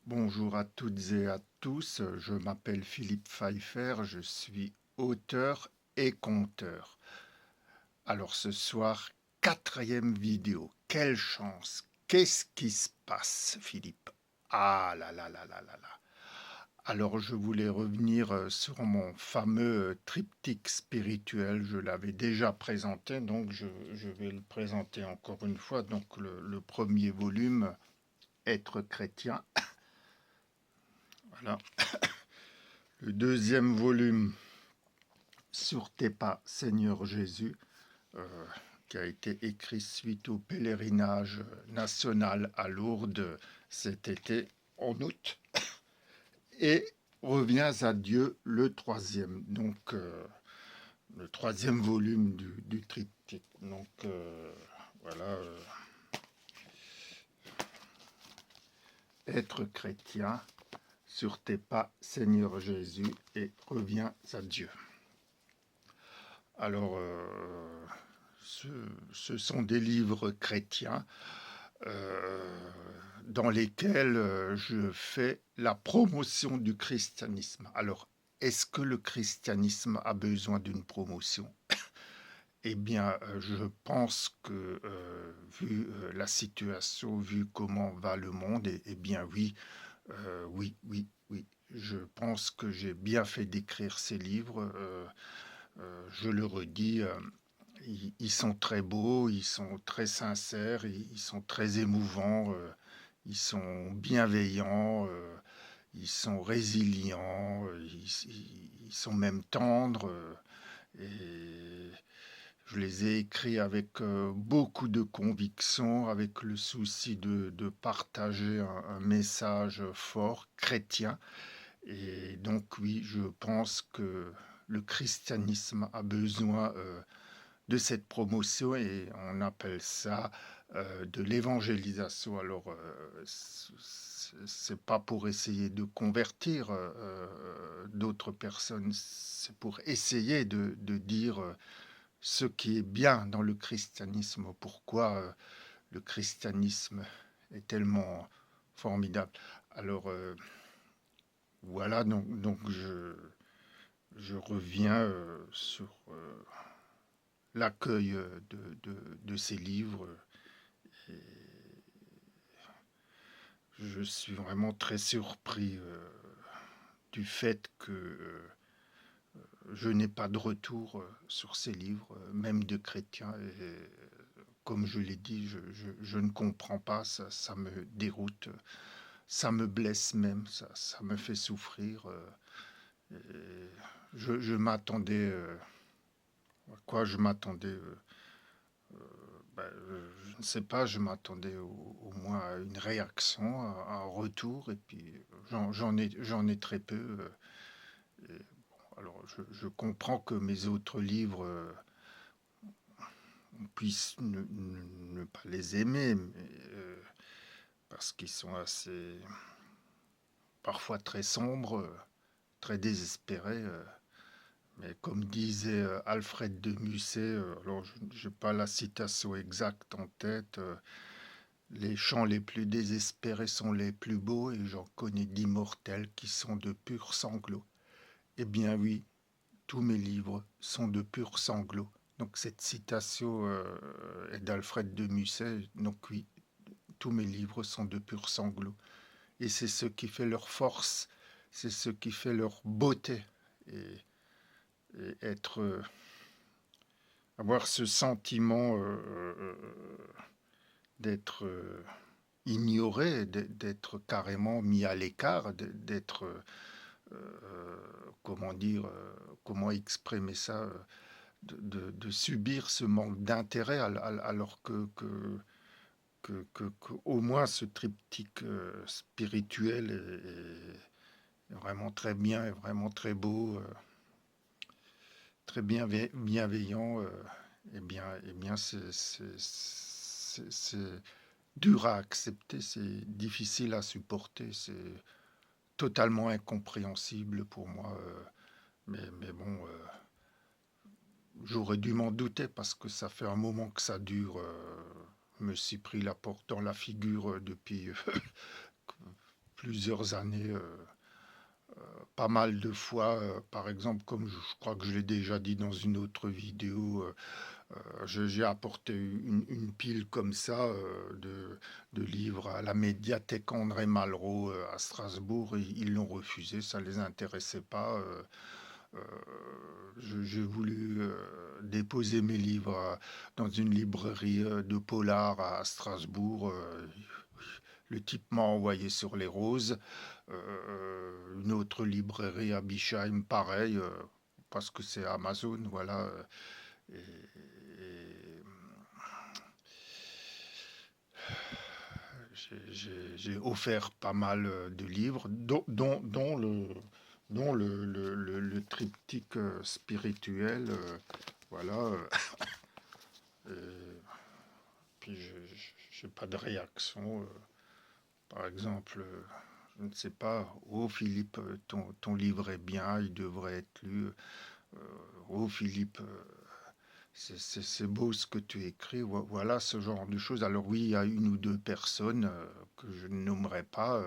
Bonjour à toutes et à tous, je m'appelle Philippe Pfeiffer, je suis auteur et conteur. Alors ce soir, quatrième vidéo, quelle chance, qu'est-ce qui se passe Philippe? Ah là là là là là là. Alors je voulais revenir sur mon fameux triptyque spirituel, je l'avais déjà présenté, donc je vais le présenter encore une fois. Donc le premier volume, Être chrétien, voilà. Le deuxième volume, Sur tes pas, Seigneur Jésus, euh, qui a été écrit suite au pèlerinage national à Lourdes cet été, en août. Et Reviens à Dieu, le troisième. Donc, le troisième volume du triptyque. Donc, voilà. Être chrétien, sur tes pas, Seigneur Jésus, et reviens à Dieu. Alors, ce, ce sont des livres chrétiens euh, dans lesquels je fais la promotion du christianisme. Alors, est-ce que le christianisme a besoin d'une promotion? Eh bien, je pense que, vu la situation, vu comment va le monde, eh bien oui, oui, oui, oui. Je pense que j'ai bien fait d'écrire ces livres. Je le redis, ils sont très beaux, ils sont très sincères, ils sont très émouvants, ils sont bienveillants, ils sont résilients, ils sont même tendres. Et je les ai écrits avec beaucoup de conviction, avec le souci de partager un message fort, chrétien. Et donc oui, je pense que le christianisme a besoin de cette promotion et on appelle ça de l'évangélisation. Alors, c'est pas pour essayer de convertir d'autres personnes, c'est pour essayer de dire ce qui est bien dans le christianisme, pourquoi le christianisme est tellement formidable. Alors, voilà, donc je reviens sur l'accueil de ces livres. Et je suis vraiment très surpris du fait que je n'ai pas de retour sur ces livres, même de chrétiens. Et comme je l'ai dit, je ne comprends pas, ça me déroute, ça me blesse même, ça me fait souffrir. Je m'attendais, à quoi je m'attendais je ne sais pas, je m'attendais au moins à une réaction, à un retour, et puis j'en ai très peu. Et bon, alors je comprends que mes autres livres, on puisse ne pas les aimer, mais, parce qu'ils sont assez, parfois très sombres, très désespérés. Mais comme disait Alfred de Musset, alors je n'ai pas la citation exacte en tête, les chants les plus désespérés sont les plus beaux et j'en connais d'immortels qui sont de purs sanglots. Eh bien oui, tous mes livres sont de purs sanglots. Donc cette citation est d'Alfred de Musset. Donc oui, tous mes livres sont de purs sanglots. Et c'est ce qui fait leur force, c'est ce qui fait leur beauté. Et, et être, avoir ce sentiment d'être ignoré, d'être carrément mis à l'écart, d'être, comment dire, comment exprimer ça, de subir ce manque d'intérêt alors que au moins ce triptyque spirituel est vraiment très bien, est vraiment très beau, très bienveillant. Eh bien c'est dur à accepter, c'est difficile à supporter, c'est totalement incompréhensible pour moi. Mais bon, j'aurais dû m'en douter parce que ça fait un moment que ça dure. Je me suis pris la porte dans la figure depuis plusieurs années, pas mal de fois. Par exemple, comme je crois que je l'ai déjà dit dans une autre vidéo, j'ai apporté une pile comme ça de livres à la médiathèque André Malraux à Strasbourg. Et ils l'ont refusé, ça les intéressait pas. Euh, j'ai voulu déposer mes livres dans une librairie de polar à Strasbourg. Le type m'a envoyé sur les roses. Une autre librairie à Bischheim, pareil, parce que c'est Amazon, voilà. Et j'ai offert pas mal de livres, dont le triptyque spirituel. Voilà. Et puis, j'ai pas de réaction. Par exemple, je ne sais pas, oh Philippe, ton livre est bien, il devrait être lu. Oh Philippe, c'est beau ce que tu écris. Voilà ce genre de choses. Alors oui, il y a une ou deux personnes que je ne nommerai pas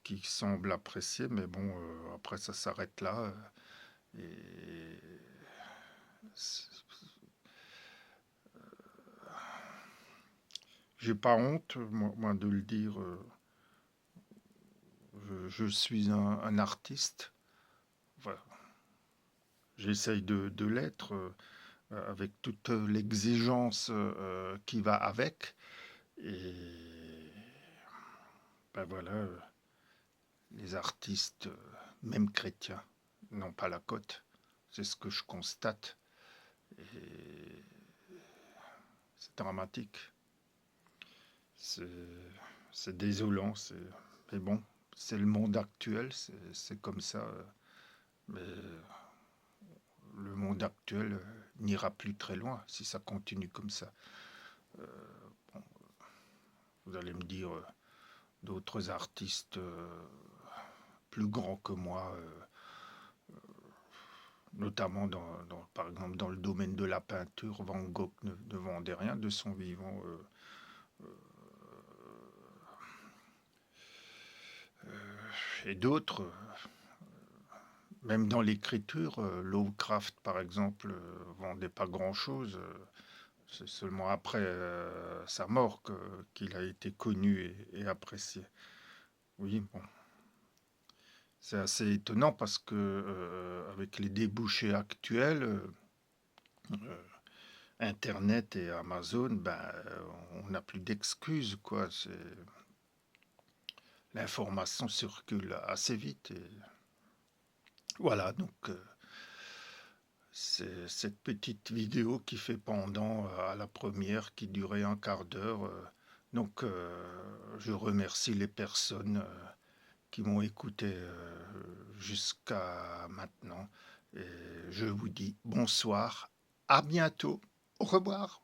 qui semblent apprécier, mais bon, après ça s'arrête là. Et c'est- j'ai pas honte, moi, de le dire. Je suis un artiste. Voilà. J'essaye de l'être avec toute l'exigence qui va avec. Et ben voilà, les artistes, même chrétiens, n'ont pas la cote. C'est ce que je constate. Et c'est dramatique. C'est c'est désolant. Mais bon, c'est le monde actuel. C'est comme ça. Mais le monde actuel n'ira plus très loin si ça continue comme ça. Bon, vous allez me dire d'autres artistes plus grands que moi, notamment par exemple dans le domaine de la peinture. Van Gogh ne vendait rien de son vivant. Et d'autres, même dans l'écriture, Lovecraft par exemple vendait pas grand-chose. C'est seulement après sa mort qu'il a été connu et apprécié. Oui, bon, c'est assez étonnant parce que avec les débouchés actuels, Internet et Amazon, ben, on n'a plus d'excuses, quoi. L'information circule assez vite. Et voilà, donc c'est cette petite vidéo qui fait pendant à la première qui durait un quart d'heure. Donc je remercie les personnes qui m'ont écouté jusqu'à maintenant. Et je vous dis bonsoir, à bientôt, au revoir.